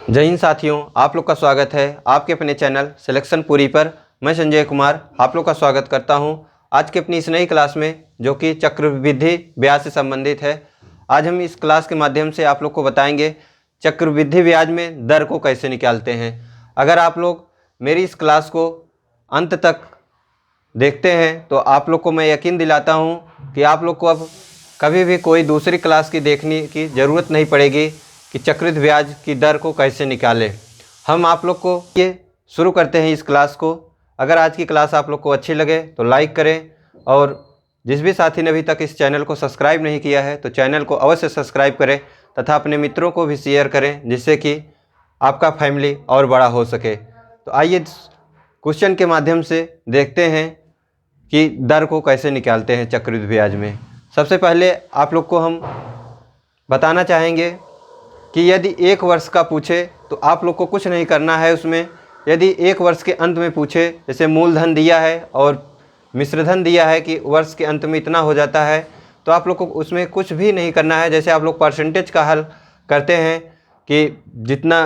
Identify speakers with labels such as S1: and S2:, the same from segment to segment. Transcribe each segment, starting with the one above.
S1: जय हिंद साथियों, आप लोग का स्वागत है आपके अपने चैनल सिलेक्शन पूरी पर। मैं संजय कुमार आप लोग का स्वागत करता हूं आज की अपनी इस नई क्लास में, जो कि चक्रवृद्धि ब्याज से संबंधित है। आज हम इस क्लास के माध्यम से आप लोग को बताएंगे चक्रवृद्धि ब्याज में दर को कैसे निकालते हैं। अगर आप लोग मेरी इस क्लास को अंत तक देखते हैं तो आप लोग को मैं यकीन दिलाता हूँ कि आप लोग को अब कभी भी कोई दूसरी क्लास की देखने की ज़रूरत नहीं पड़ेगी कि चक्रवृद्धि ब्याज की दर को कैसे निकालें। हम आप लोग को ये शुरू करते हैं इस क्लास को। अगर आज की क्लास आप लोग को अच्छी लगे तो लाइक करें, और जिस भी साथी ने अभी तक इस चैनल को सब्सक्राइब नहीं किया है तो चैनल को अवश्य सब्सक्राइब करें तथा अपने मित्रों को भी शेयर करें, जिससे कि आपका फैमिली और बड़ा हो सके। तो आइए क्वेश्चन के माध्यम से देखते हैं कि दर को कैसे निकालते हैं चक्रवृद्धि ब्याज में। सबसे पहले आप लोग को हम बताना चाहेंगे कि यदि एक वर्ष का पूछे तो आप लोग को कुछ नहीं करना है उसमें। यदि एक वर्ष के अंत में पूछे, जैसे मूलधन दिया है और मिश्रधन दिया है कि वर्ष के अंत में इतना हो जाता है, तो आप लोग को उसमें कुछ भी नहीं करना है। जैसे आप लोग परसेंटेज का हल करते हैं कि जितना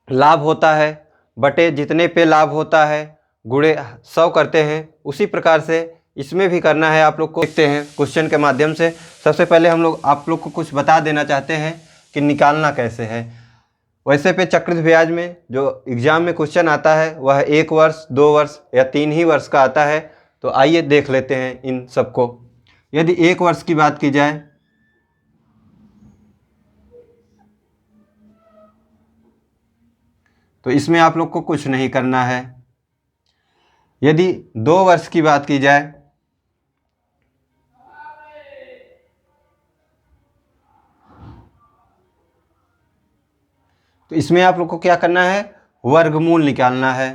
S1: लाभ होता है बटे जितने पे लाभ होता है गुणे 100 करते हैं, उसी प्रकार से इसमें भी करना है। आप लोग को देखते हैं क्वेश्चन के माध्यम से। सबसे पहले हम लोग आप लोग को कुछ बता देना चाहते हैं कि निकालना कैसे है। वैसे पे चक्रवृद्धि ब्याज में जो एग्ज़ाम में क्वेश्चन आता है वह 1 वर्ष, 2 वर्ष या 3 ही वर्ष का आता है। तो आइए देख लेते हैं इन सबको। यदि 1 वर्ष की बात की जाए तो इसमें आप लोग को कुछ नहीं करना है। यदि 2 वर्ष की बात की जाए तो इसमें आप लोग को क्या करना है, वर्गमूल निकालना है।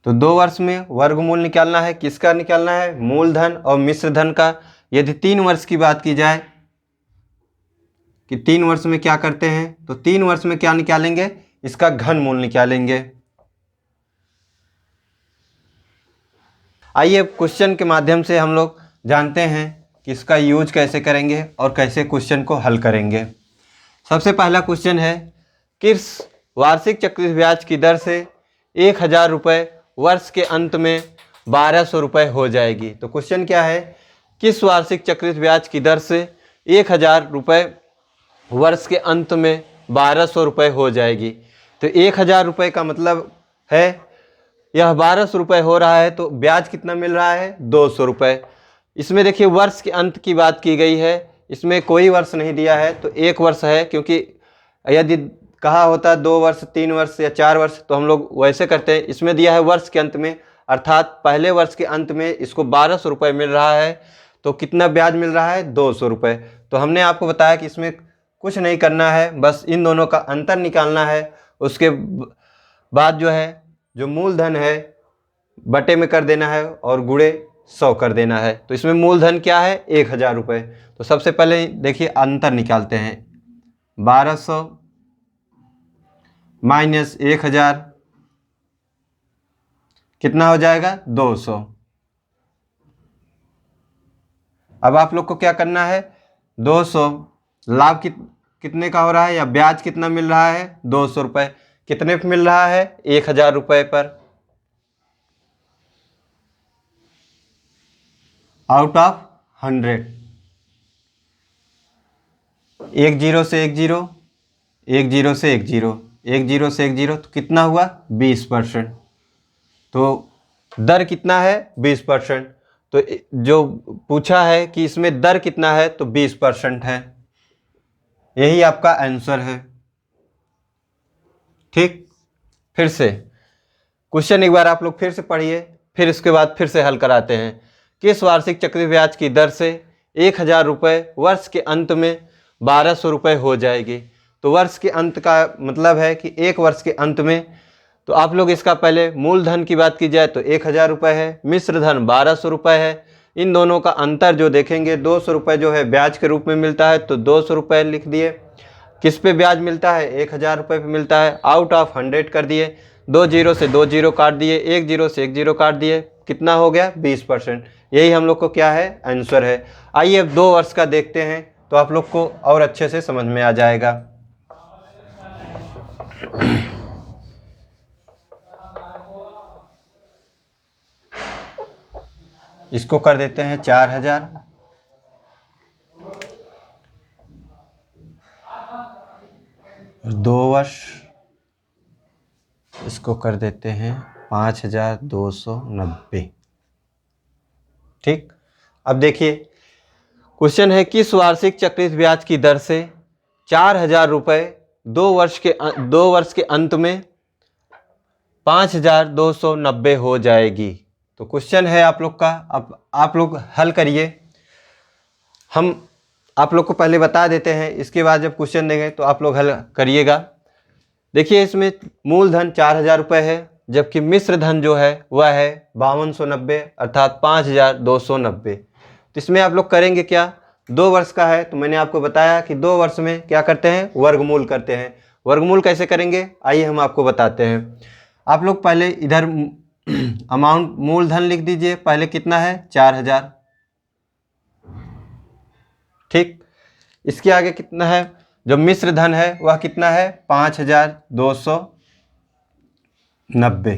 S1: तो 2 वर्ष में वर्गमूल निकालना है। किसका निकालना है? मूलधन और मिश्रधन का। यदि 3 वर्ष की बात की जाए कि 3 वर्ष में क्या करते हैं, तो 3 वर्ष में क्या निकालेंगे, इसका घनमूल निकालेंगे। आइए क्वेश्चन के माध्यम से हम लोग जानते हैं कि इसका यूज कैसे करेंगे और कैसे क्वेश्चन को हल करेंगे। सबसे पहला क्वेश्चन है, किस वार्षिक चक्रवृद्धि ब्याज की दर से 1000 रुपये वर्ष के अंत में 1200 रुपये हो जाएगी। तो क्वेश्चन क्या है, किस वार्षिक चक्रवृद्धि ब्याज की दर से 1000 रुपये वर्ष के अंत में 1200 रुपये हो जाएगी। तो 1000 रुपये का मतलब है यह 1200 रुपये हो रहा है, तो ब्याज कितना मिल रहा है, 200 रुपये। इसमें देखिए वर्ष के अंत की बात की गई है, इसमें कोई वर्ष नहीं दिया है तो 1 वर्ष है। क्योंकि यदि कहा होता 2 वर्ष, 3 वर्ष या 4 वर्ष तो हम लोग वैसे करते हैं। इसमें दिया है वर्ष के अंत में, अर्थात पहले वर्ष के अंत में इसको 1200 रुपये मिल रहा है। तो कितना ब्याज मिल रहा है, 200 रुपये। तो हमने आपको बताया कि इसमें कुछ नहीं करना है, बस इन दोनों का अंतर निकालना है। उसके बाद जो मूलधन है बटे में कर देना है और गुणे 100 कर देना है। तो इसमें मूलधन क्या है, 1000 रुपये। तो सबसे पहले देखिए अंतर निकालते हैं, 1200 माइनस 1000 कितना हो जाएगा, 200। अब आप लोग को क्या करना है, 200 लाभ कितने का हो रहा है या ब्याज कितना मिल रहा है, 200 रुपये। कितने पे मिल रहा है, 1000 रुपये पर। आउट ऑफ 100, 1 0 से 1 0, 1 0 से 1 0, 1 0 से 1 0, तो कितना हुआ, 20%। तो दर कितना है, 20%। तो जो पूछा है कि इसमें दर कितना है, तो 20% है। यही आपका आंसर है। ठीक, फिर से क्वेश्चन एक बार आप लोग फिर से पढ़िए, फिर इसके बाद फिर से हल कराते हैं। किस वार्षिक चक्रवृद्धि ब्याज की दर से 1000 रुपये वर्ष के अंत में 1200 रुपये हो जाएगी। तो वर्ष के अंत का मतलब है कि 1 वर्ष के अंत में। तो आप लोग इसका पहले मूलधन की बात की जाए तो 1000 रुपये है, मिश्रधन 1200 रुपये है। इन दोनों का अंतर जो देखेंगे, 200 रुपये जो है ब्याज के रूप में मिलता है, तो 200 रुपये लिख दिए। किस पे ब्याज मिलता है, 1000 रुपये पे मिलता है। आउट ऑफ 100 कर दिए, 2 0 से 2 0 काट दिए, 1 0 से 1 0 काट दिए, कितना हो गया, 20%। यही हम लोग को क्या है, आंसर है। आइए अब 2 वर्ष का देखते हैं। तो आप लोग को और अच्छे से समझ में आ जाएगा। इसको कर देते हैं 4000, और 2 वर्ष इसको कर देते हैं 5290। ठीक, अब देखिए क्वेश्चन है, किस वार्षिक चक्रवृद्धि ब्याज की दर से 4000 रुपये 2 वर्ष के अंत में 5290 हो जाएगी। तो क्वेश्चन है आप लोग का, अब आप लोग हल करिए। हम आप लोग को पहले बता देते हैं, इसके बाद जब क्वेश्चन देंगे तो आप लोग हल करिएगा। देखिए इसमें मूलधन 4000 रुपये है, जबकि मिश्र धन जो है वह है 5290 अर्थात 5290। तो इसमें आप लोग करेंगे क्या, 2 वर्ष का है तो मैंने आपको बताया कि 2 वर्ष में क्या करते हैं, वर्गमूल करते हैं। वर्गमूल कैसे करेंगे आइए हम आपको बताते हैं। आप लोग पहले इधर अमाउंट मूलधन लिख दीजिए, पहले कितना है 4000। ठीक, इसके आगे कितना है, जो मिश्र धन है वह कितना है 5290।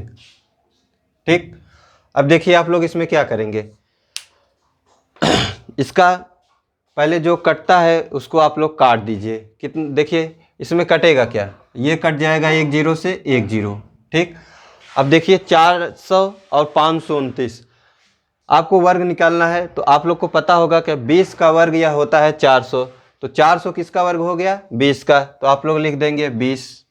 S1: ठीक, अब देखिए आप लोग इसमें क्या करेंगे, इसका पहले जो कटता है उसको आप लोग काट दीजिए। कितना देखिए इसमें कटेगा क्या, ये कट जाएगा 1 0 से 1 0। ठीक, अब देखिए 400 और 529 आपको वर्ग निकालना है, तो आप लोग को पता होगा कि 20 का वर्ग यह होता है 400। तो 400 किसका वर्ग हो गया, 20 का, तो आप लोग लिख देंगे 20।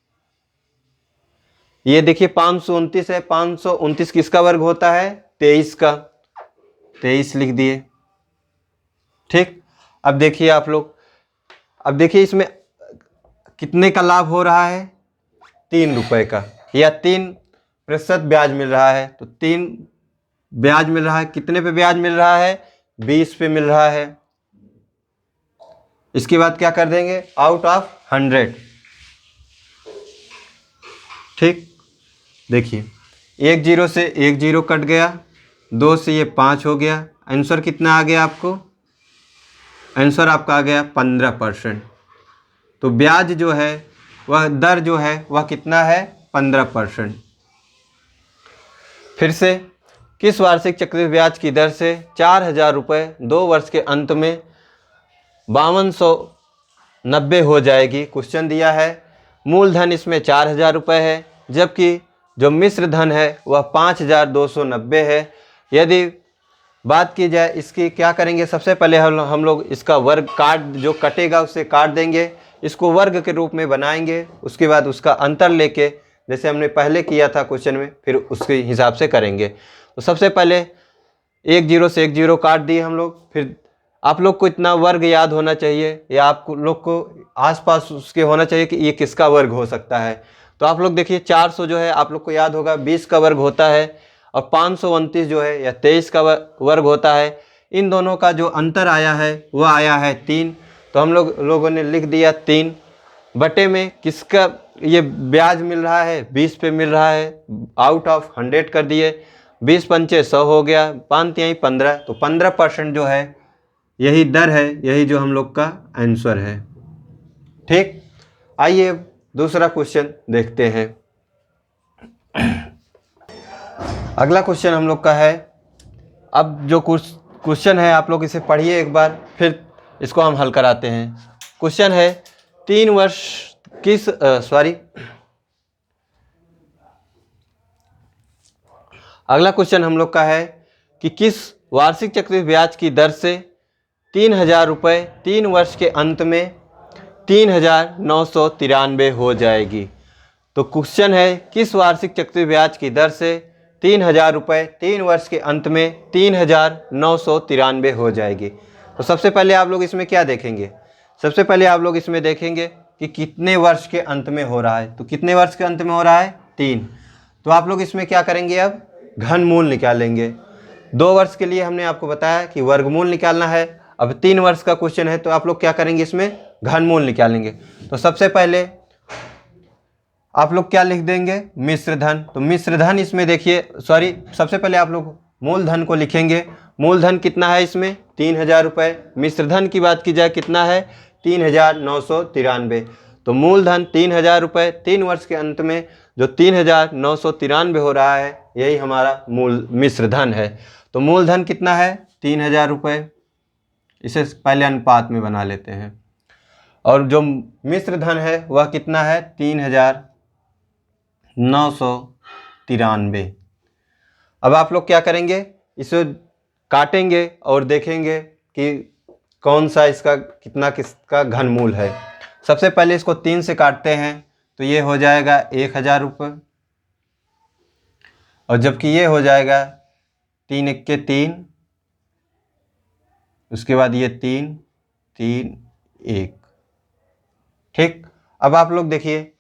S1: ये देखिए 529 है, 529 किसका वर्ग होता है 23 का, 23 लिख दिए। ठीक, अब देखिए आप लोग, अब देखिए इसमें कितने का लाभ हो रहा है, 3 रुपए का, या 3% ब्याज मिल रहा है। तो 3 ब्याज मिल रहा है, कितने पे ब्याज मिल रहा है, 20 पे मिल रहा है। इसके बाद क्या कर देंगे, आउट ऑफ 100। ठीक, देखिए 1 0 से 1 0 कट गया, 2 से ये 5 हो गया। आंसर कितना आ गया आपको, आंसर आपका आ गया 15%। तो ब्याज जो है वह दर जो है वह कितना है 15%। फिर से, किस वार्षिक चक्रवृद्धि ब्याज की दर से 4000 रुपये 2 वर्ष के अंत में 5290 हो जाएगी। क्वेश्चन दिया है, मूलधन इसमें 4000 रुपये है, जबकि जो मिश्र धन है वह 5290 है। यदि बात की जाए इसकी, क्या करेंगे, सबसे पहले हम लोग इसका वर्ग काट, जो कटेगा उससे काट देंगे, इसको वर्ग के रूप में बनाएंगे। उसके बाद उसका अंतर लेके, जैसे हमने पहले किया था क्वेश्चन में, फिर उसके हिसाब से करेंगे। तो सबसे पहले 1 0 से 1 0 काट दिए हम लोग। फिर आप लोग को इतना वर्ग याद होना चाहिए, या आप लोग को आसपास उसके होना चाहिए कि ये किसका वर्ग हो सकता है। तो आप लोग देखिए 400 जो है आप लोग को याद होगा 20 का वर्ग होता है, और 529 जो है या 23 का वर्ग होता है। इन दोनों का जो अंतर आया है वह आया है 3। तो हम लोगों ने लिख दिया 3 बटे में किसका ये ब्याज मिल रहा है, 20 पे मिल रहा है, आउट ऑफ 100 कर दिए। 20 पंचे 100 हो गया, 5 3 15। तो 15% जो है यही दर है, यही जो हम लोग का आंसर है। ठीक, आइए दूसरा क्वेश्चन देखते हैं। अगला क्वेश्चन हम लोग का है, अब जो क्वेश्चन है आप लोग इसे पढ़िए एक बार, फिर इसको हम हल कराते हैं। क्वेश्चन है, 3 वर्ष किस अगला क्वेश्चन हम लोग का है कि किस वार्षिक चक्रवृद्धि ब्याज की दर से 3000 रुपये 3 वर्ष के अंत में 3993 हो जाएगी। तो क्वेश्चन है, किस वार्षिक चक्रवृद्धि ब्याज की दर से 3000 रुपये 3 वर्ष के अंत में 3993 हो जाएगी। तो सबसे पहले आप लोग इसमें क्या देखेंगे, सबसे पहले आप लोग इसमें देखेंगे कि कितने वर्ष के अंत में हो रहा है। तो कितने वर्ष के अंत में हो रहा है, 3। तो आप लोग इसमें क्या करेंगे, अब घनमूल निकालेंगे। 2 वर्ष के लिए हमने आपको बताया कि वर्गमूल निकालना है। अब 3 वर्ष का क्वेश्चन है, तो आप लोग क्या करेंगे, इसमें घनमूल निकालेंगे। तो सबसे पहले आप लोग क्या लिख देंगे, मिश्र धन। तो मिश्र धन इसमें देखिए, सबसे पहले आप लोग मूलधन को लिखेंगे। मूलधन कितना है इसमें 3000 रुपये। मिश्र धन की बात की जाए कितना है 3993। तो मूलधन 3000 रुपये, 3 वर्ष के अंत में जो 3993 हो रहा है यही हमारा मूल मिश्र धन है। तो मूलधन कितना है 3000 रुपये, इसे पहले अनुपात में बना लेते हैं। और जो मिश्र धन है वह कितना है 3993। अब आप लोग क्या करेंगे, इसे काटेंगे और देखेंगे कि कौन सा इसका कितना किसका घनमूल है। सबसे पहले इसको 3 से काटते हैं तो ये हो जाएगा 1000 रुपये, और जबकि ये हो जाएगा 3 एक्के 3, उसके बाद ये 3 3 1। ठीक, अब आप लोग देखिए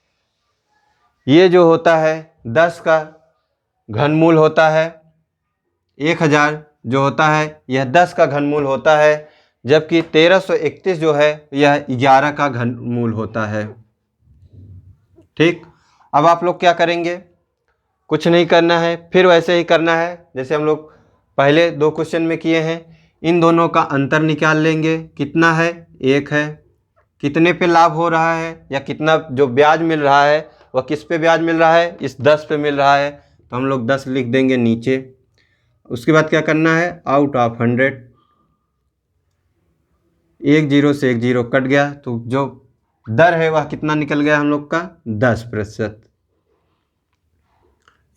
S1: ये जो होता है 10 का घनमूल होता है, 1000 जो होता है यह 10 का घनमूल होता है, जबकि 1331 जो है यह 11 का घनमूल होता है। ठीक, अब आप लोग क्या करेंगे, कुछ नहीं करना है, फिर वैसे ही करना है जैसे हम लोग पहले 2 क्वेश्चन में किए हैं। इन दोनों का अंतर निकाल लेंगे, कितना है 1 है। कितने पे लाभ हो रहा है या कितना जो ब्याज मिल रहा है वह किस पे ब्याज मिल रहा है, इस 10 पे मिल रहा है, तो हम लोग 10 लिख देंगे नीचे। उसके बाद क्या करना है, आउट ऑफ 100, 1 0 से 1 0 कट गया, तो जो दर है वह कितना निकल गया हम लोग का 10%।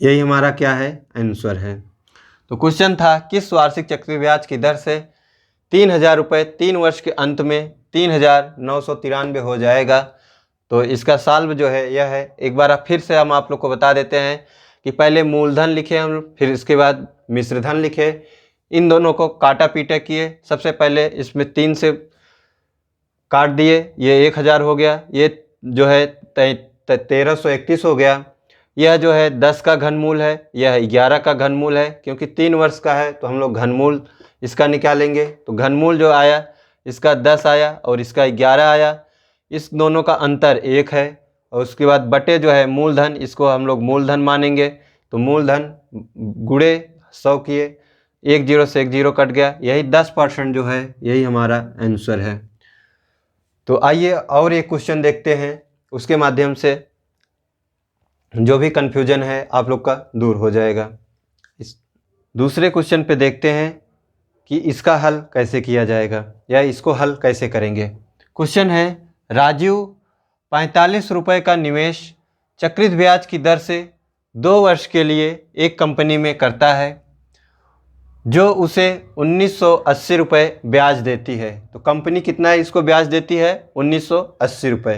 S1: यही हमारा क्या है आंसर है। तो क्वेश्चन था किस वार्षिक चक्रवृद्धि ब्याज की दर से 3000 रुपये 3 वर्ष के अंत में 3993 हो जाएगा। तो इसका साल जो है यह है। एक बार फिर से हम आप लोग को बता देते हैं कि पहले मूलधन लिखे हम, फिर इसके बाद मिश्रधन लिखे, इन दोनों को काटा पीटा किए। सबसे पहले इसमें 3 से काट दिए, ये 1000 हो गया, ये जो है 1331 हो गया। यह जो है 10 का घनमूल है, यह 11 का घनमूल है, क्योंकि 3 वर्ष का है तो हम लोग घनमूल इसका निकालेंगे। तो घनमूल जो आया इसका 10 आया और इसका 11 आया, इस दोनों का अंतर 1 है। और उसके बाद बटे जो है मूलधन, इसको हम लोग मूलधन मानेंगे। तो मूलधन गुणे 100 किए, 1 0 से 1 0 कट गया, यही 10% जो है यही हमारा आंसर है। तो आइए और एक क्वेश्चन देखते हैं, उसके माध्यम से जो भी कन्फ्यूजन है आप लोग का दूर हो जाएगा। इस दूसरे क्वेश्चन पे देखते हैं कि इसका हल कैसे किया जाएगा या इसको हल कैसे करेंगे। क्वेश्चन है, राजीव 45 रुपये का निवेश चक्रित ब्याज की दर से 2 वर्ष के लिए एक कंपनी में करता है जो उसे 1980 रुपये ब्याज देती है। तो कंपनी कितना है इसको ब्याज देती है 1980 रुपये।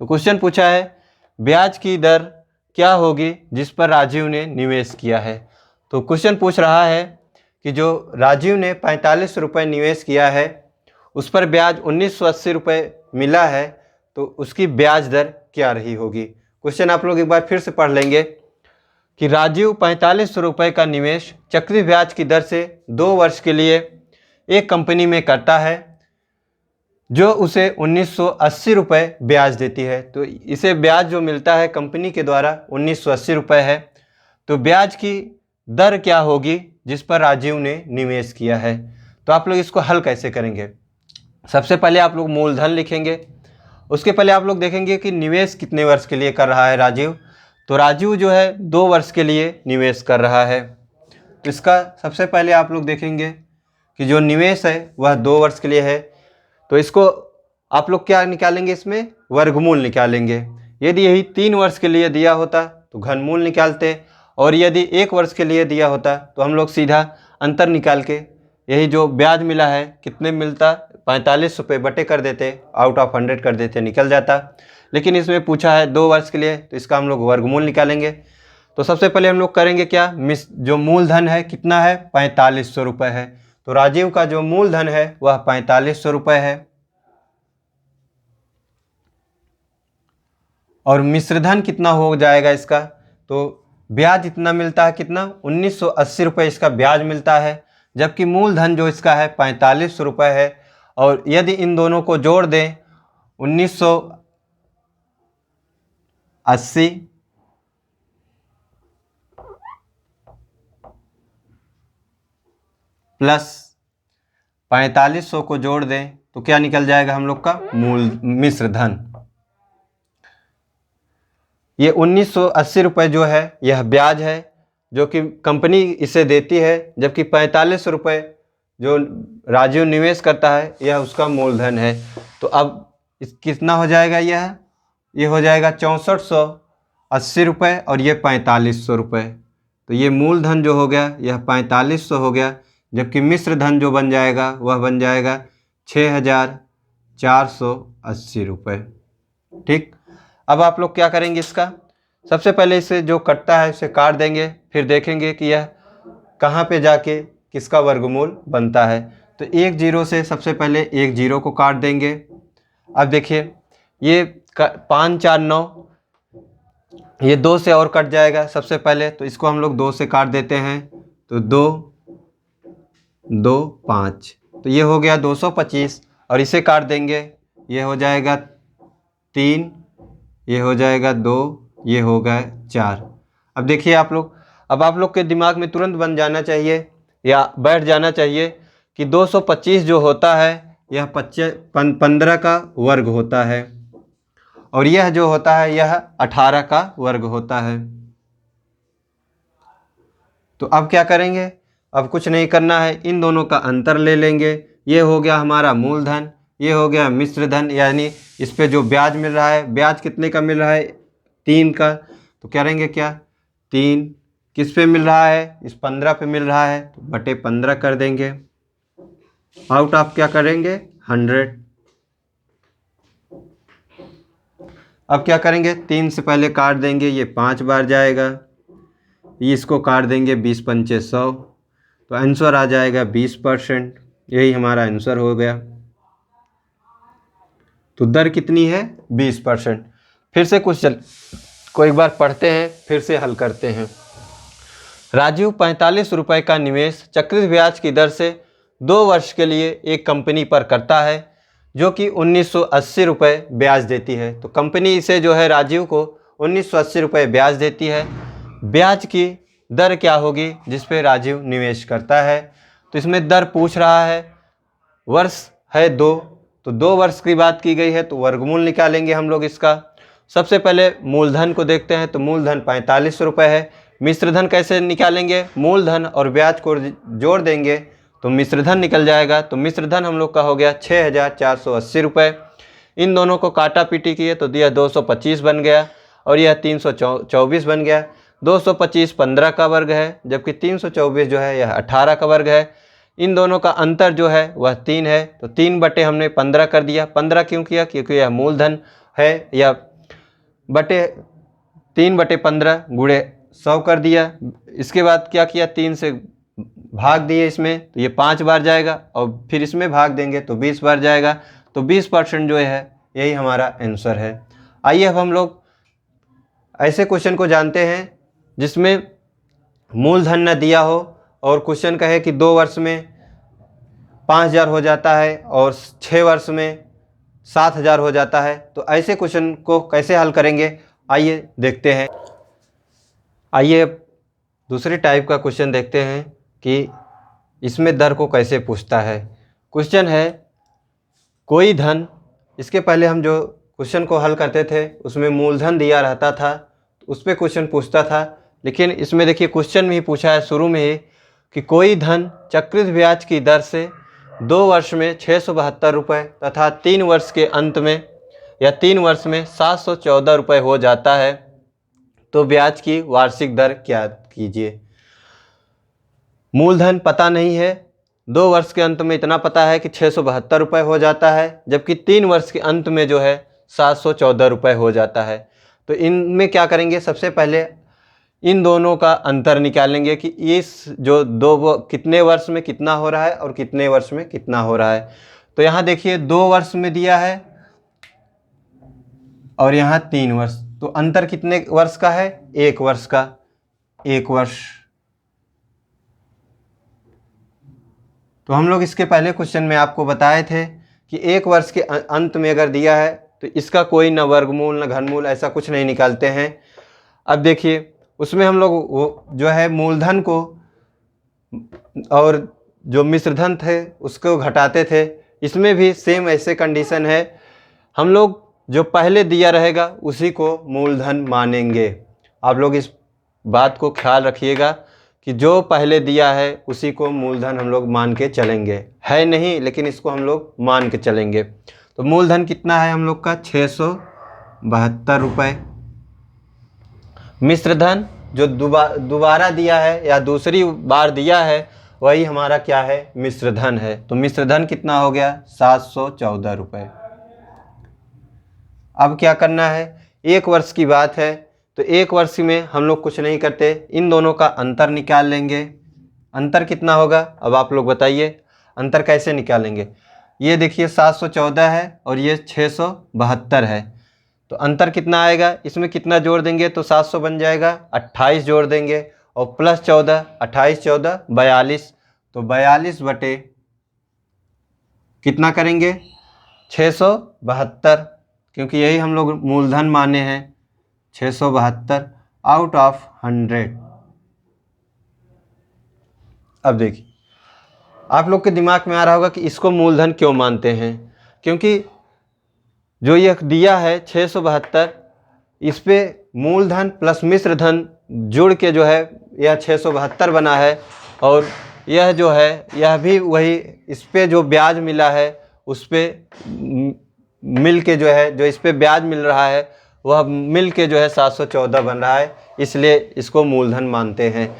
S1: तो क्वेश्चन पूछा है ब्याज की दर क्या होगी जिस पर राजीव ने निवेश किया है। तो क्वेश्चन पूछ रहा है कि जो राजीव ने 45 रुपये निवेश किया है उस पर ब्याज 1980 रुपये मिला है, तो उसकी ब्याज दर क्या रही होगी। क्वेश्चन आप लोग एक बार फिर से पढ़ लेंगे कि राजीव 45 रुपये का निवेश चक्रवृद्धि ब्याज की दर से 2 वर्ष के लिए एक कंपनी में करता है जो उसे 1980 रुपये ब्याज देती है। तो इसे ब्याज जो मिलता है कंपनी के द्वारा 1980 रुपये है। तो ब्याज की दर क्या होगी जिस पर राजीव ने निवेश किया है। तो आप लोग इसको हल कैसे करेंगे। सबसे पहले आप लोग मूलधन लिखेंगे, उसके पहले आप लोग देखेंगे कि निवेश कितने वर्ष के लिए कर रहा है राजीव। तो राजीव जो है 2 वर्ष के लिए निवेश कर रहा है। तो इसका सबसे पहले आप लोग देखेंगे कि जो निवेश है वह 2 वर्ष के लिए है। तो इसको आप लोग क्या निकालेंगे, इसमें वर्गमूल निकालेंगे। यदि यही 3 वर्ष के लिए दिया होता तो घनमूल निकालते, और यदि 1 वर्ष के लिए दिया होता तो हम लोग सीधा अंतर निकाल के यही जो ब्याज मिला है कितने मिलता 45 रुपये बटे कर देते, आउट ऑफ 100 कर देते, निकल जाता। लेकिन इसमें पूछा है 2 वर्ष के लिए, तो इसका हम लोग वर्गमूल निकालेंगे। तो सबसे पहले हम लोग करेंगे क्या, जो मूलधन है कितना है 4500 रुपये है। तो राजीव का जो मूलधन है वह 4500 रुपये है, और मिश्रधन कितना हो जाएगा इसका, तो ब्याज इतना मिलता है कितना 1980 रुपये इसका ब्याज मिलता है, जबकि मूलधन जो इसका है 4500 रुपये है। और यदि इन दोनों को जोड़ दें 1980 + प्लस 4500 को जोड़ दें तो क्या निकल जाएगा हम लोग का मिश्र धन। ये 1980 रुपये जो है यह ब्याज है जो कि कंपनी इसे देती है, जबकि 4500 रुपये जो राजीव निवेश करता है यह उसका मूलधन है। तो अब कितना हो जाएगा, ये हो जाएगा 6480 रुपये और ये 4500 रुपये। तो ये मूलधन जो हो गया यह 4500 हो गया, जबकि मिश्र धन जो बन जाएगा वह बन जाएगा 6480 रुपये। ठीक, अब आप लोग क्या करेंगे, इसका सबसे पहले इसे जो कटता है इसे काट देंगे, फिर देखेंगे कि यह कहाँ पे जाके किसका वर्गमूल बनता है। तो 1 0 से सबसे पहले 1 0 को काट देंगे। अब देखिए ये 5 4 9, ये 2 से और कट जाएगा सबसे पहले, तो इसको हम लोग 2 से काट देते हैं। तो 2 2 5, तो ये हो गया 225 और इसे काट देंगे, ये हो जाएगा 3, ये हो जाएगा 2, ये हो गया 4। अब देखिए आप लोग, अब आप लोग के दिमाग में तुरंत बन जाना चाहिए या बैठ जाना चाहिए कि 225 जो होता है यह 15 का वर्ग होता है और यह जो होता है यह 18 का वर्ग होता है। तो अब क्या करेंगे, अब कुछ नहीं करना है, इन दोनों का अंतर ले लेंगे। ये हो गया हमारा मूलधन, ये हो गया मिश्र धन, यानी इस पे जो ब्याज मिल रहा है, ब्याज कितने का मिल रहा है, 3 का। तो करेंगे क्या, 3 किस पे मिल रहा है, इस 15 पे मिल रहा है, तो बटे 15 कर देंगे। आउट ऑफ क्या करेंगे, 100। अब क्या करेंगे, 3 से पहले काट देंगे, ये 5 बार जाएगा, इसको काट देंगे, 20 पंचे 100, तो आंसर आ जाएगा 20%। यही हमारा आंसर हो गया। तो दर कितनी है, 20%। फिर से क्वेश्चन को एक बार पढ़ते हैं, फिर से हल करते हैं। राजीव 45 रुपये का निवेश चक्रवृद्धि ब्याज की दर से 2 वर्ष के लिए एक कंपनी पर करता है जो कि 1980 रुपये ब्याज देती है। तो कंपनी इसे जो है राजीव को 1980 रुपये ब्याज देती है। ब्याज की दर क्या होगी जिस पे राजीव निवेश करता है। तो इसमें दर पूछ रहा है, वर्ष है 2, तो 2 वर्ष की बात की गई है, तो वर्गमूल निकालेंगे हम लोग इसका। सबसे पहले मूलधन को देखते हैं, तो मूलधन 45 रुपये है। मिश्रधन कैसे निकालेंगे, मूलधन और ब्याज को जोड़ देंगे तो मिश्रधन निकल जाएगा। तो मिश्रधन हम लोग का हो गया 6480 रुपये। इन दोनों को काटा पीटी किए तो दिया 225 बन गया और यह 324 बन गया। 225 15 का वर्ग है, जबकि 324 जो है यह 18 का वर्ग है। इन दोनों का अंतर जो है वह 3 है, तो 3 बटे हमने 15 कर दिया। 15 क्यों किया, क्योंकि यह मूलधन है, या बटे 3 बटे 15 गुणे 100 कर दिया। इसके बाद क्या किया, 3 से भाग दिए इसमें, तो ये 5 बार जाएगा और फिर इसमें भाग देंगे तो 20 बार जाएगा। तो 20% जो है यही हमारा आंसर है। आइए अब हम लोग ऐसे क्वेश्चन को जानते हैं जिसमें मूलधन न दिया हो और क्वेश्चन कहे कि 2 वर्ष में 5000 हो जाता है और 6 वर्ष में 7000 हो जाता है। तो ऐसे क्वेश्चन को कैसे हल करेंगे, आइए देखते हैं। आइए दूसरे टाइप का क्वेश्चन देखते हैं कि इसमें दर को कैसे पूछता है। क्वेश्चन है कोई धन, इसके पहले हम जो क्वेश्चन को हल करते थे उसमें मूलधन दिया रहता था, तो उस पर क्वेश्चन पूछता था। लेकिन इसमें देखिए क्वेश्चन में ही पूछा है शुरू में ही कि कोई धन चक्रवृद्धि ब्याज की दर से 2 वर्ष में 672 रुपये तथा 3 वर्ष के अंत में या 3 वर्ष में 714 रुपये हो जाता है, तो ब्याज की वार्षिक दर क्या कीजिए। मूलधन पता नहीं है, 2 वर्ष के अंत में इतना पता है कि 672 रुपये हो जाता है, जबकि 3 वर्ष के अंत में जो है 714 रुपये हो जाता है। तो इनमें क्या करेंगे, सबसे पहले इन दोनों का अंतर निकालेंगे कि इस जो 2 कितने वर्ष में कितना हो रहा है और कितने वर्ष में कितना हो रहा है। तो यहाँ देखिए 2 वर्ष में दिया है और यहाँ 3 वर्ष, तो अंतर कितने वर्ष का है, 1 वर्ष का, 1 वर्ष। तो हम लोग इसके पहले क्वेश्चन में आपको बताए थे कि 1 वर्ष के अंत में अगर दिया है तो इसका कोई न वर्गमूल न घनमूल ऐसा कुछ नहीं निकालते हैं। अब देखिए उसमें हम लोग वो जो है मूलधन को और जो मिश्र धन थे उसको घटाते थे। इसमें भी सेम ऐसे कंडीशन है, हम लोग जो पहले दिया रहेगा उसी को मूलधन मानेंगे। आप लोग इस बात को ख्याल रखिएगा कि जो पहले दिया है उसी को मूलधन हम लोग मान के चलेंगे, है नहीं लेकिन इसको हम लोग मान के चलेंगे। तो मूलधन कितना है हम लोग का 672 रुपये। मिश्र धन जो दोबारा दिया है या दूसरी बार दिया है वही हमारा क्या है, मिश्र धन है। तो मिश्र धन कितना हो गया 714 रुपये। अब क्या करना है, 1 वर्ष की बात है तो 1 वर्ष में हम लोग कुछ नहीं करते, इन दोनों का अंतर निकाल लेंगे। अंतर कितना होगा अब आप लोग बताइए, अंतर कैसे निकालेंगे। ये देखिए 714 है और ये 672 है, तो अंतर कितना आएगा, इसमें कितना जोड़ देंगे तो 700 बन जाएगा, 28 जोड़ देंगे और प्लस 14, 28 14 42, तो 42 बटे कितना करेंगे 672, क्योंकि यही हम लोग मूलधन माने हैं 672 आउट ऑफ 100। अब देखिए आप लोग के दिमाग में आ रहा होगा कि इसको मूलधन क्यों मानते हैं, क्योंकि जो ये दिया है 672, इस पे मूलधन प्लस मिश्र धन जुड़ के जो है यह 672 बना है, और यह जो है यह भी वही, इस पे जो ब्याज मिला है उस पे मिल के जो है, जो इस पे ब्याज मिल रहा है वह मिल के जो है 714 बन रहा है, इसलिए इसको मूलधन मानते हैं।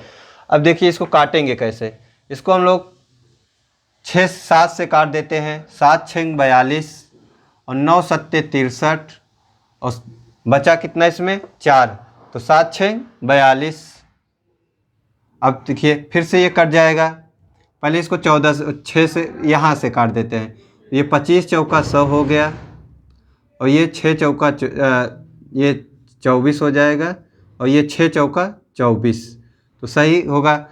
S1: अब देखिए इसको काटेंगे कैसे, इसको हम लोग 7 से काट देते हैं, 7 6 42 और 9 7 63 और बचा कितना इसमें 4, तो 7 6 42। अब देखिए फिर से ये कट जाएगा, पहले इसको 6 से यहाँ से काट देते हैं, ये 25 चौका 100 हो गया और ये 6 चौका ये 24 हो जाएगा और ये 6 चौका 24, तो सही होगा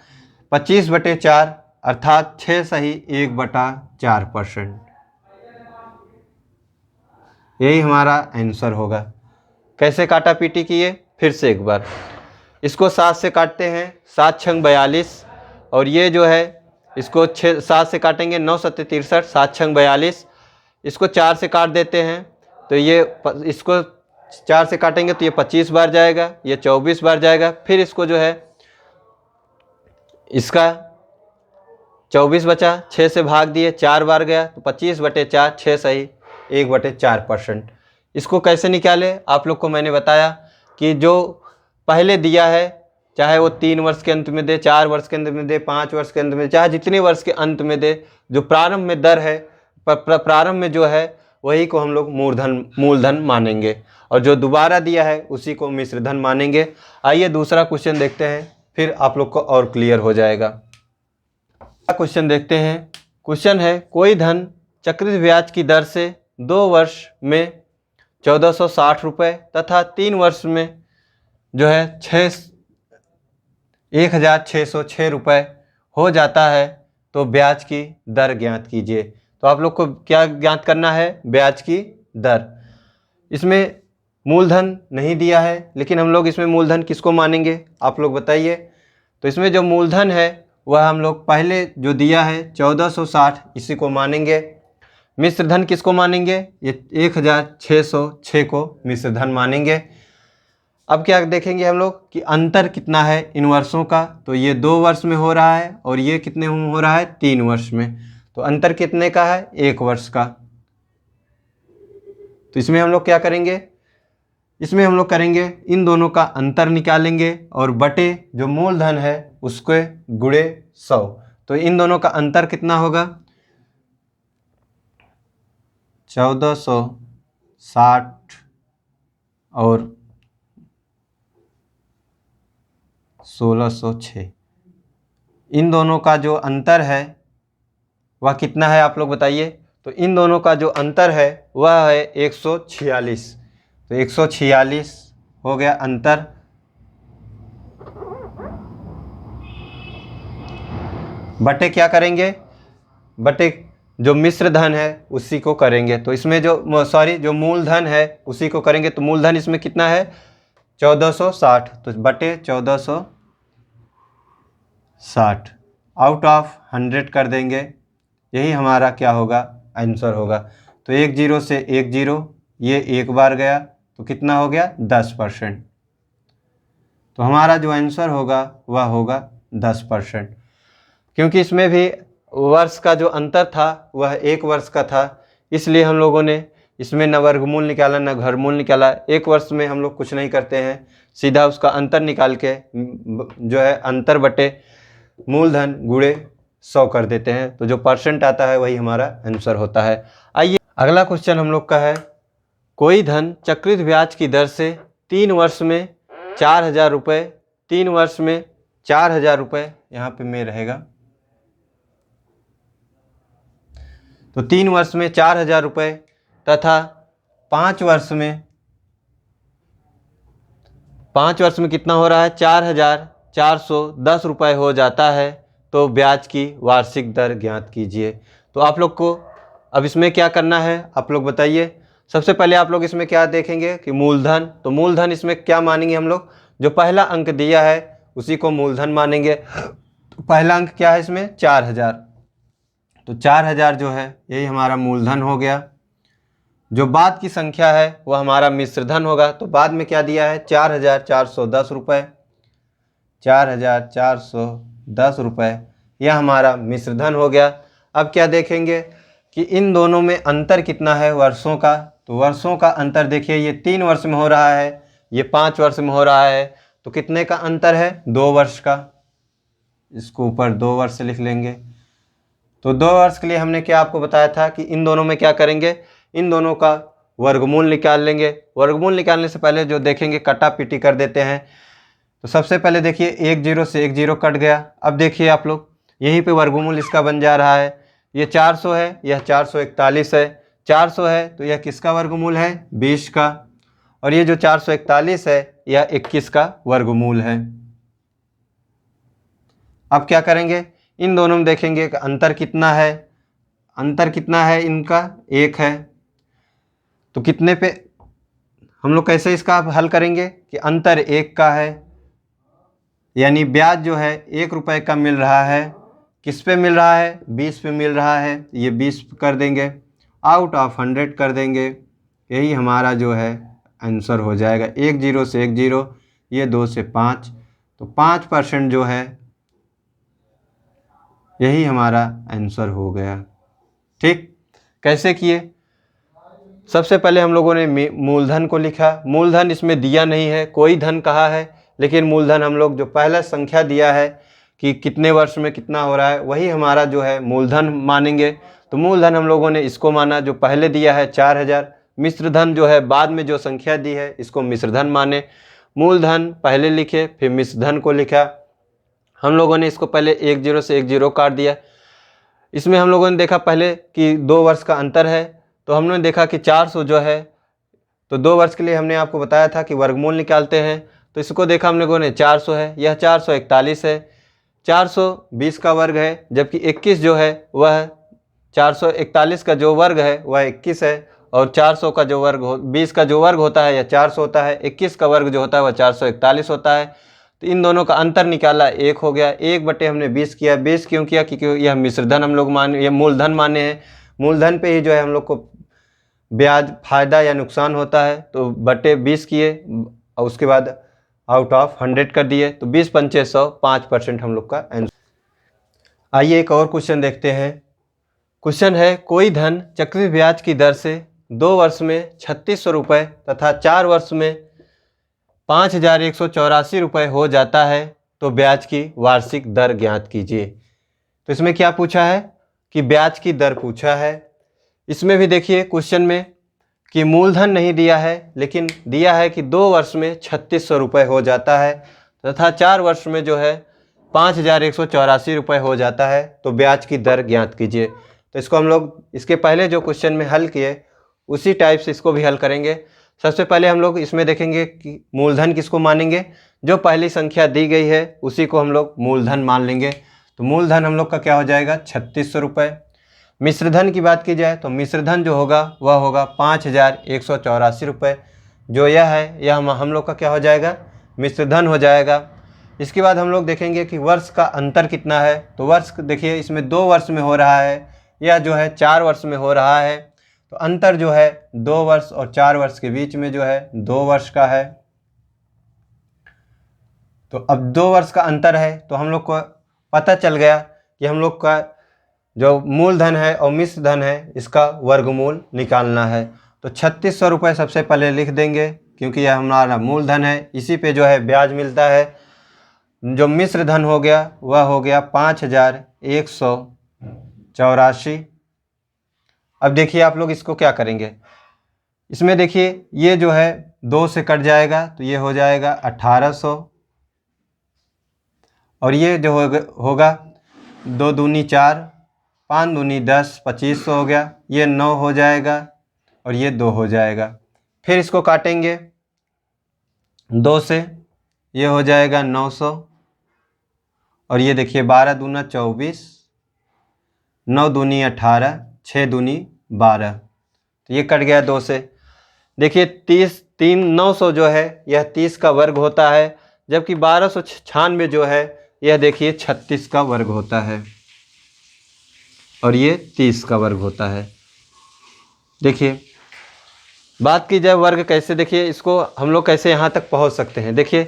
S1: 25/4 अर्थात 6 सही 1/4%। यही हमारा आंसर होगा। कैसे काटा पीटी किए, फिर से एक बार इसको 7 से काटते हैं, 7 6 42 और ये जो है इसको 7 से काटेंगे, 9 7 63, 7 6 42, इसको 4 से काट देते हैं तो ये इसको 4 से काटेंगे तो ये 25 बार जाएगा, ये 24 बार जाएगा, फिर इसको जो है इसका 24 बचा, 6 से भाग दिए 4 बार गया तो 25/4, 6 सही 1/4%। इसको कैसे निकाले, आप लोग को मैंने बताया कि जो पहले दिया है चाहे वो 3 वर्ष के अंत में दे, 4 वर्ष के अंत में दे, 5 वर्ष के अंत में, चाहे जितने वर्ष के अंत में दे, जो प्रारंभ में दर है प्रारंभ में जो है वही को हम लोग मूलधन मानेंगे, और जो दोबारा दिया है उसी को मिश्र धन मानेंगे। आइए दूसरा क्वेश्चन देखते हैं, फिर आप लोग को और क्लियर हो जाएगा। क्वेश्चन देखते हैं। क्वेश्चन है, कोई धन चक्रवृद्धि ब्याज की दर से 2 वर्ष में 1460 रुपये तथा 3 वर्ष में जो है 1606 रुपये हो जाता है, तो ब्याज की दर ज्ञात कीजिए। तो आप लोग को क्या ज्ञात करना है, ब्याज की दर। इसमें मूलधन नहीं दिया है, लेकिन हम लोग इसमें मूलधन किसको मानेंगे आप लोग बताइए। तो इसमें जो मूलधन है वह हम लोग पहले जो दिया है 1460 इसी को मानेंगे। मिश्र धन किसको मानेंगे, ये 1606 को मिश्र धन मानेंगे। अब क्या देखेंगे हम लोग कि अंतर कितना है इन वर्षों का, तो ये 2 वर्ष में हो रहा है और ये कितने में हो रहा है 3 वर्ष में, तो अंतर कितने का है 1 वर्ष का। तो इसमें हम लोग क्या करेंगे, इसमें हम लोग करेंगे इन दोनों का अंतर निकालेंगे और बटे जो मूलधन है उसके गुणे 100, तो इन दोनों का अंतर कितना होगा 1460 और 1606, इन दोनों का जो अंतर है वह कितना है आप लोग बताइए। तो इन दोनों का जो अंतर है वह है 146, तो 146 हो गया अंतर। बटे क्या करेंगे, बटे जो मिश्र धन है उसी को करेंगे, तो इसमें जो मूलधन है उसी को करेंगे, तो मूलधन इसमें कितना है 1460, तो बटे 1460, आउट ऑफ 100 कर देंगे, यही हमारा क्या होगा, आंसर होगा। तो 1 0 से 1 0, ये एक बार गया तो कितना हो गया, 10%। तो हमारा जो आंसर होगा वह होगा 10%, क्योंकि इसमें भी वर्ष का जो अंतर था वह 1 वर्ष का था, इसलिए हम लोगों ने इसमें न वर्गमूल निकाला न घरमूल निकाला। 1 वर्ष में हम लोग कुछ नहीं करते हैं, सीधा उसका अंतर निकाल के जो है अंतर बटे मूलधन गुणे 100 कर देते हैं, तो जो परसेंट आता है वही हमारा आंसर होता है। आइए अगला क्वेश्चन हम लोग का है, कोई धन चक्रवृद्धि ब्याज की दर से 3 वर्ष में 4000 रुपये, 3 वर्ष में 4000 रुपये, यहाँ पे में रहेगा, तो 3 वर्ष में 4000 रुपये तथा 5 वर्ष में कितना हो रहा है, 4410 रुपये हो जाता है, तो ब्याज की वार्षिक दर ज्ञात कीजिए। तो आप लोग को अब इसमें क्या करना है, आप लोग बताइए। सबसे पहले आप लोग इसमें क्या देखेंगे कि मूलधन, तो मूलधन इसमें क्या मानेंगे हम लोग, जो पहला अंक दिया है उसी को मूलधन मानेंगे। तो पहला अंक क्या है इसमें, 4000, तो 4000 जो है यही हमारा मूलधन हो गया। जो बाद की संख्या है वह हमारा मिश्रधन होगा। तो बाद में क्या दिया है, 4410 रुपये, 4410 रुपये, यह हमारा मिश्रधन हो गया। अब क्या देखेंगे कि इन दोनों में अंतर कितना है वर्षों का, तो वर्षों का अंतर देखिए, ये 3 वर्ष में हो रहा है, ये 5 वर्ष में हो रहा है, तो कितने का अंतर है, 2 वर्ष का। इसको ऊपर 2 वर्ष से लिख लेंगे। तो 2 वर्ष के लिए हमने क्या आपको बताया था कि इन दोनों में क्या करेंगे, इन दोनों का वर्गमूल निकाल लेंगे। वर्गमूल निकालने से पहले जो देखेंगे कटा पीटी कर देते हैं। तो सबसे पहले देखिए 1 0 से 1 0 कट गया। अब देखिए आप लोग यहीं पे वर्गमूल इसका बन जा रहा है, ये 400 है, यह 441 है, 400 है तो यह किसका वर्गमूल है, 20 का, और ये जो 441 है यह 21 का वर्गमूल है। अब क्या करेंगे, इन दोनों में देखेंगे कि अंतर कितना है, अंतर कितना है इनका, 1 है। तो कितने पे हम लोग कैसे इसका हल करेंगे कि अंतर 1 का है, यानी ब्याज जो है 1 रुपये का मिल रहा है, किस पे मिल रहा है, 20 पे मिल रहा है, ये 20 कर देंगे, आउट ऑफ 100 कर देंगे, यही हमारा जो है आंसर हो जाएगा। 1 0 से 1 0, ये 2 से 5, तो 5% जो है यही हमारा आंसर हो गया। ठीक, कैसे किए, सबसे पहले हम लोगों ने मूलधन को लिखा। मूलधन इसमें दिया नहीं है, कोई धन कहा है, लेकिन मूलधन हम लोग जो पहला संख्या दिया है कि कितने वर्ष में कितना हो रहा है, वही हमारा जो है मूलधन मानेंगे। तो मूलधन हम लोगों ने इसको माना जो पहले दिया है 4000। मिश्रधन जो है बाद में जो संख्या दी है इसको मिश्रधन माने। मूलधन पहले लिखे, फिर मिश्रधन को लिखा। हम लोगों ने इसको पहले 1 0 से 1 0 काट दिया। इसमें हम लोगों ने देखा पहले कि 2 वर्ष का अंतर है, तो हमने देखा कि 400 जो है, तो 2 वर्ष के लिए हमने आपको बताया था कि वर्गमूल निकालते हैं। तो इसको देखा हम लोगों ने 400 है, यह 441 है, 420 का वर्ग है, जबकि 21 जो है वह 441 का जो वर्ग है वह 21 है, और 400 का जो वर्ग 20 का जो वर्ग होता है यह 400 होता है, 21 का वर्ग जो होता है वह 441 होता है। तो इन दोनों का अंतर निकाला, 1 हो गया। 1 बटे हमने 20 किया। 20 क्यों किया, क्योंकि यह मिश्रधन हम लोग माने, यह मूलधन माने हैं। मूलधन पे ही जो है हम लोग को ब्याज फायदा या नुकसान होता है, तो बटे 20 किए और उसके बाद आउट ऑफ 100 कर दिए, तो 20 पंचे 100, 5% हम लोग का आंसर। आइए एक और क्वेश्चन देखते हैं। क्वेश्चन है, कोई धन चक्रवृद्धि ब्याज की दर से 2 वर्ष में 3600 रुपये तथा 4 वर्ष में 5184 रुपये हो जाता है, तो ब्याज की वार्षिक दर ज्ञात कीजिए। तो इसमें क्या पूछा है कि ब्याज की दर पूछा है। इसमें भी देखिए क्वेश्चन में कि मूलधन नहीं दिया है, लेकिन दिया है कि 2 वर्ष में 3600 रुपये हो जाता है तथा 4 वर्ष में जो है 5184 रुपये हो जाता है, तो ब्याज की दर ज्ञात कीजिए। तो इसको हम लोग इसके पहले जो क्वेश्चन में हल किए उसी टाइप से इसको भी हल करेंगे। सबसे पहले हम लोग इसमें देखेंगे कि मूलधन किसको मानेंगे, जो पहली संख्या दी गई है उसी को हम लोग मूलधन मान लेंगे। तो मूलधन हम लोग का क्या हो जाएगा, 3600 रुपये। मिश्रधन की बात की जाए तो मिश्रधन जो होगा वह होगा 5184 रुपये, जो यह है यह हम लोग का क्या हो जाएगा, मिश्रधन हो जाएगा। इसके बाद हम लोग देखेंगे कि वर्ष का अंतर कितना है। तो वर्ष देखिए इसमें 2 वर्ष में हो रहा है, या जो है 4 वर्ष में हो रहा है। तो अंतर जो है 2 वर्ष और 4 वर्ष के बीच में जो है 2 वर्ष का है। तो अब 2 वर्ष का अंतर है, तो हम लोग को पता चल गया कि हम लोग का जो मूलधन है और मिश्र धन है इसका वर्गमूल निकालना है। तो 3600 रुपये सबसे पहले लिख देंगे, क्योंकि यह हमारा मूलधन है, इसी पे जो है ब्याज मिलता है। जो मिश्र धन हो गया वह हो गया 5184। अब देखिए आप लोग इसको क्या करेंगे, इसमें देखिए ये जो है 2 से कट जाएगा, तो ये हो जाएगा 1800, और ये जो होगा 2 दूनी 4, 5 दूनी 10, 2500 हो गया। ये 9 हो जाएगा और ये 2 हो जाएगा। फिर इसको काटेंगे 2 से, ये हो जाएगा 900, और ये देखिए 12 दूना 24, 9 दूनी 18, 6 दूनी 12, तो ये कट गया 2 से। देखिए 900 जो है यह 30 का वर्ग होता है, जबकि 1296 जो है यह देखिए 36 का वर्ग होता है, और ये 30 का वर्ग होता है। देखिए बात की जाए वर्ग कैसे, देखिए इसको हम लोग कैसे यहाँ तक पहुँच सकते हैं। देखिए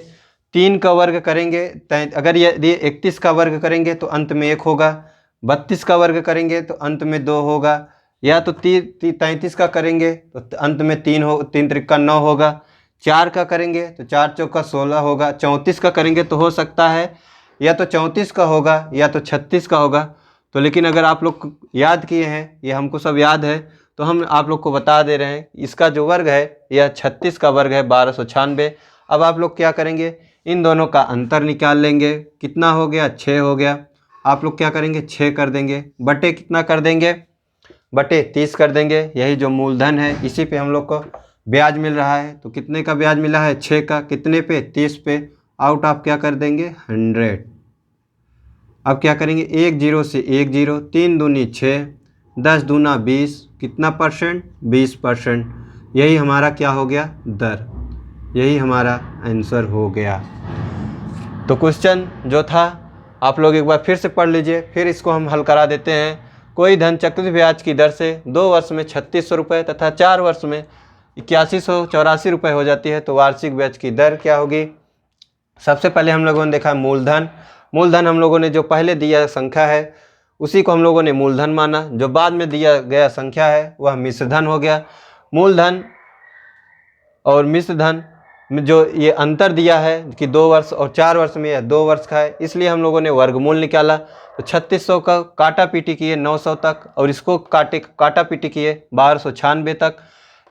S1: 3 का वर्ग करेंगे, अगर ये 31 का वर्ग करेंगे तो अंत में 1 होगा, 32 का वर्ग करेंगे तो अंत में 2 होगा, या तो 33 का करेंगे तो अंत में 3 त्रिका 9 होगा, 4 का करेंगे तो 4 चौका 16 होगा, 34 का करेंगे तो हो सकता है या तो 34 का होगा या तो 36 का होगा। तो लेकिन अगर आप लोग याद किए हैं, ये हमको सब याद है, तो हम आप लोग को बता दे रहे हैं इसका जो वर्ग है यह 36 का वर्ग है 1296। अब आप लोग क्या करेंगे, इन दोनों का अंतर निकाल लेंगे, कितना हो गया 6 हो गया। आप लोग क्या करेंगे 6 कर देंगे, बटे कितना कर देंगे, बटे 30 कर देंगे। यही जो मूलधन है इसी पे हम लोग को ब्याज मिल रहा है। तो कितने का ब्याज मिला है, 6 का, कितने पे 30 पे, आउट आप क्या कर देंगे 100। अब क्या करेंगे 1 0 से 1 0, 3 दूनी 6, 10 दूना 20, कितना परसेंट 20%। यही हमारा क्या हो गया दर, यही हमारा आंसर हो गया। तो क्वेश्चन जो था आप लोग एक बार फिर से पढ़ लीजिए, फिर इसको हम हल करा देते हैं। कोई धन चक्रवृद्धि ब्याज की दर से 2 वर्ष में 3600 रुपये तथा 4 वर्ष में 8184 रुपये हो जाती है, तो वार्षिक ब्याज की दर क्या होगी। सबसे पहले हम लोगों ने देखा मूलधन। मूलधन हम लोगों ने जो पहले दिया संख्या है उसी को हम लोगों ने मूलधन माना, जो बाद में दिया गया संख्या है वह मिश्र धन हो गया। मूलधन और मिश्र धन में जो ये अंतर दिया है कि 2 वर्ष और 4 वर्ष में यह 2 वर्ष का है, इसलिए हम लोगों ने वर्गमूल निकाला। तो 3600 का काटा पीटी किए 900 तक, और इसको काटा पीटी किए 1296 तक।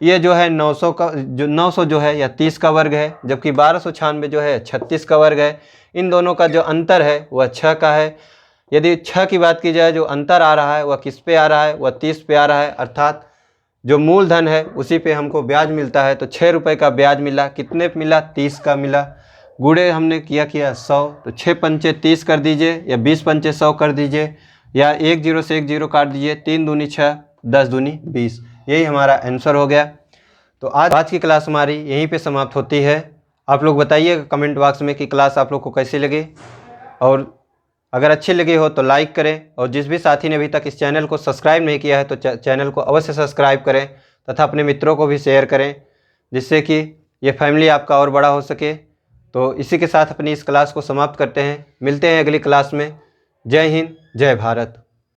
S1: ये जो है 900 जो है यह 30 का वर्ग है, जबकि 1296 जो है 36 का वर्ग है। इन दोनों का जो अंतर है वह 6 का है। यदि 6 की बात की जाए, जो अंतर आ रहा है वह किस पे आ रहा है, वह 30 पे आ रहा है, अर्थात जो मूलधन है उसी पे हमको ब्याज मिलता है। तो 6 रुपये का ब्याज मिला, कितने पे मिला 30 का मिला। गुणे हमने किया 100, तो 6 पंचे 30 कर दीजिए, या 20 पंचे 100 कर दीजिए, या 1 0 से 1 0 काट दीजिए, 3 दूनी 6, 10 दूनी 20, यही हमारा आंसर हो गया। तो आज की क्लास हमारी यहीं पे समाप्त होती है। आप लोग बताइएगा कमेंट बॉक्स में कि क्लास आप लोग को कैसी लगी, और अगर अच्छी लगी हो तो लाइक करें, और जिस भी साथी ने अभी तक इस चैनल को सब्सक्राइब नहीं किया है तो चैनल को अवश्य सब्सक्राइब करें, तथा अपने मित्रों को भी शेयर करें, जिससे कि ये फैमिली आपका और बड़ा हो सके। तो इसी के साथ अपनी इस क्लास को समाप्त करते हैं, मिलते हैं अगली क्लास में। जय हिंद, जय भारत।